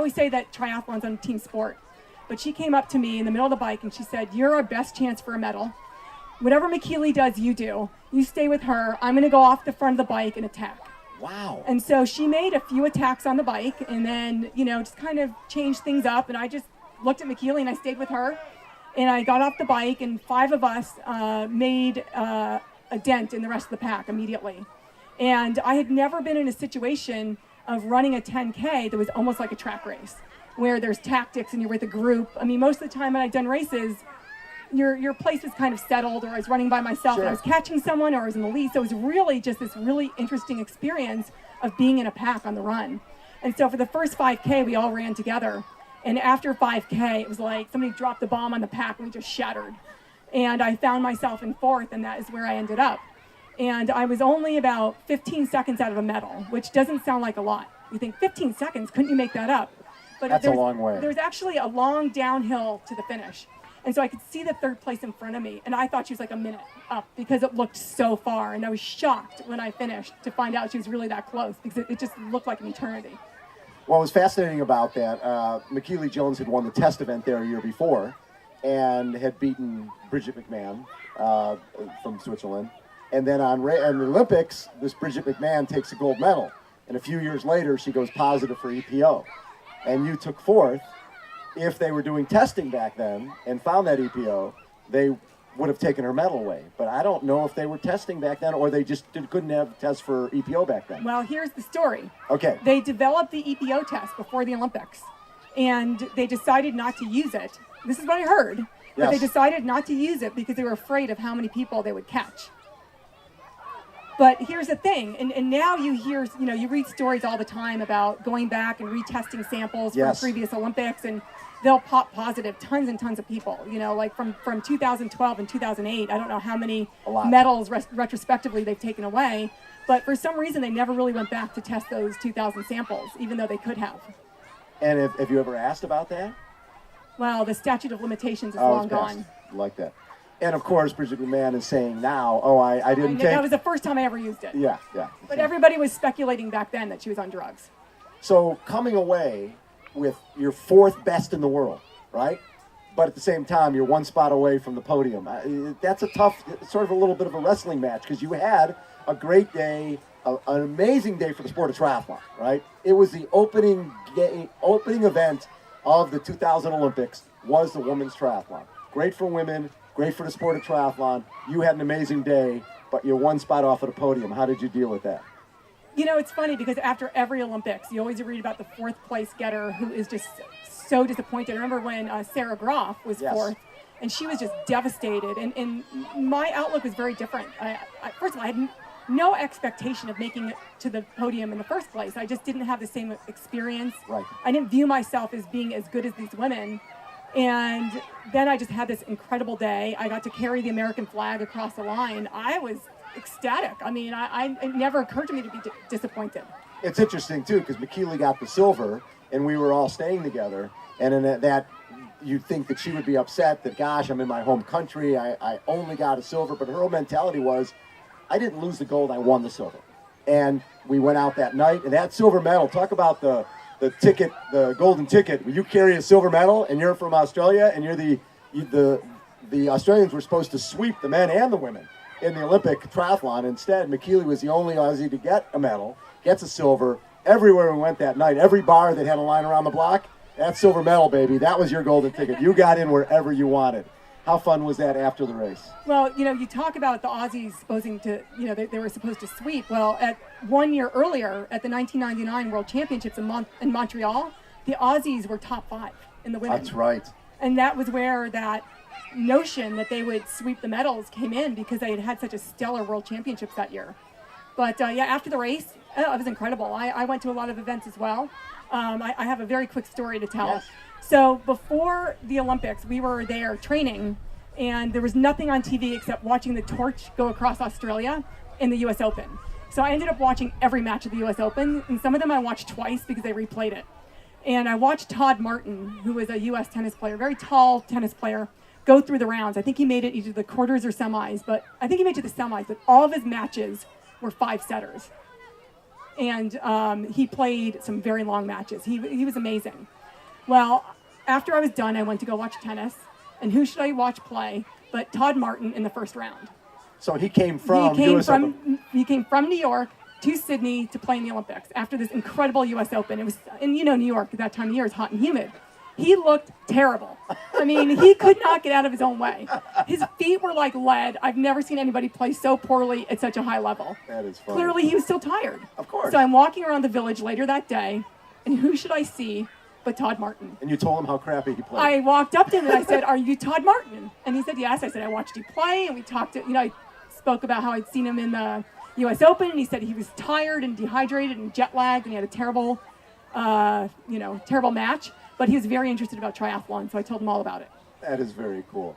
always say that triathlon's a team sport. But she came up to me in the middle of the bike and she said, "You're our best chance for a medal. Whatever McKeely does, you do. You stay with her. I'm going to go off the front of the bike and attack." Wow. And so she made a few attacks on the bike and then, just kind of changed things up. And I just looked at McKeely and I stayed with her. And I got off the bike and 5 of us made a dent in the rest of the pack immediately. And I had never been in a situation of running a 10K that was almost like a track race, where there's tactics and you're with a group. I mean, most of the time when I'd done races, your place was kind of settled, or I was running by myself and I was catching someone, or I was in the lead. So it was really just this really interesting experience of being in a pack on the run. And so for the first 5K, we all ran together. And after 5K, it was like somebody dropped the bomb on the pack and we just shattered. And I found myself in 4th, and that is where I ended up. And I was only about 15 seconds out of a medal, which doesn't sound like a lot. You think 15 seconds, couldn't you make that up? But that's a long way. There's actually a long downhill to the finish. And so I could see the 3rd place in front of me, and I thought she was like a minute up because it looked so far. And I was shocked when I finished to find out she was really that close, because it just looked like an eternity. What was fascinating about that, McKeely Jones had won the test event there a year before and had beaten Bridget McMahon from Switzerland. And then on the Olympics, this Bridget McMahon takes a gold medal. And a few years later, she goes positive for EPO. And you took 4th. If they were doing testing back then and found that EPO, they would have taken her medal away. But I don't know if they were testing back then, or they just couldn't have tests for EPO back then. Well, here's the story. Okay. They developed the EPO test before the Olympics, and they decided not to use it. This is what I heard. But they decided not to use it because they were afraid of how many people they would catch. But here's the thing, and now you hear, you read stories all the time about going back and retesting samples from previous Olympics, and they'll pop positive tons and tons of people, like from 2012 and 2008. I don't know how many medals retrospectively they've taken away, but for some reason they never really went back to test those 2000 samples, even though they could have. And have you ever asked about that? Well, the statute of limitations is long gone. Like that. And of course, Bridget McMahon is saying now, I didn't take... That was the first time I ever used it. Yeah. But everybody was speculating back then that she was on drugs. So coming away with your 4th best in the world, right? But at the same time, you're 1 spot away from the podium. That's a tough, sort of a little bit of a wrestling match, because you had a great day, an amazing day for the sport of triathlon, right? It was the opening event of the 2000 Olympics was the women's triathlon. Great for women, great for the sport of triathlon. You had an amazing day, but you're 1 spot off of the podium. How did you deal with that? It's funny because after every Olympics, you always read about the 4th place getter who is just so disappointed. I remember when Sarah Groff was 4th, and she was just devastated. And my outlook was very different. First of all, I had no expectation of making it to the podium in the first place. I just didn't have the same experience. Right. I didn't view myself as being as good as these women. And then I just had this incredible day. I got to carry the American flag across the line. I was ecstatic. I mean, it never occurred to me to be disappointed. It's interesting, too, because McKeely got the silver, and we were all staying together. And in that, you'd think that she would be upset that, gosh, I'm in my home country. I only got a silver. But her whole mentality was, I didn't lose the gold, I won the silver. And we went out that night, and that silver medal, talk about the ticket, the golden ticket. You carry a silver medal, and you're from Australia, and you're the Australians were supposed to sweep the men and the women in the Olympic triathlon. Instead, McKeely was the only Aussie to get a medal, gets a silver. Everywhere we went that night, every bar that had a line around the block, that silver medal, baby, that was your golden ticket. You got in wherever you wanted. How fun was that after the race? Well, you talk about the Aussies supposing to, they were supposed to sweep. Well, at 1 year earlier, at the 1999 World Championships in Montreal, the Aussies were top 5 in the women. That's right. And that was where that notion that they would sweep the medals came in, because they had had such a stellar World Championships that year. But after the race, it was incredible. I went to a lot of events as well. I have a very quick story to tell. Yes. So before the Olympics, we were there training, and there was nothing on TV except watching the torch go across Australia in the US Open. So I ended up watching every match of the US Open, and some of them I watched twice because they replayed it. And I watched Todd Martin, who was a US tennis player, very tall tennis player, go through the rounds. I think he made it either the quarters or semis, but I think he made it to the semis, but all of his matches were 5-setters. And he played some very long matches. He was amazing. Well, after I was done, I went to go watch tennis. And who should I watch play but Todd Martin in the first round? So he came from He came from New York to Sydney to play in the Olympics after this incredible U.S. Open. It was, and you know, New York at that time of year is hot and humid. He looked terrible. I mean, he could not get out of his own way. His feet were like lead. I've never seen anybody play so poorly at such a high level. That is funny. Clearly, he was still tired. Of course. So I'm walking around the village later that day, and who should I see but Todd Martin? And you told him how crappy he played. I walked up to him and I said, "Are you Todd Martin?" And he said, "Yes." I said, "I watched you play," and we talked. I spoke about how I'd seen him in the U.S. Open, and he said he was tired and dehydrated and jet lagged, and he had a terrible, terrible match. But he was very interested about triathlon, so I told him all about it. That is very cool.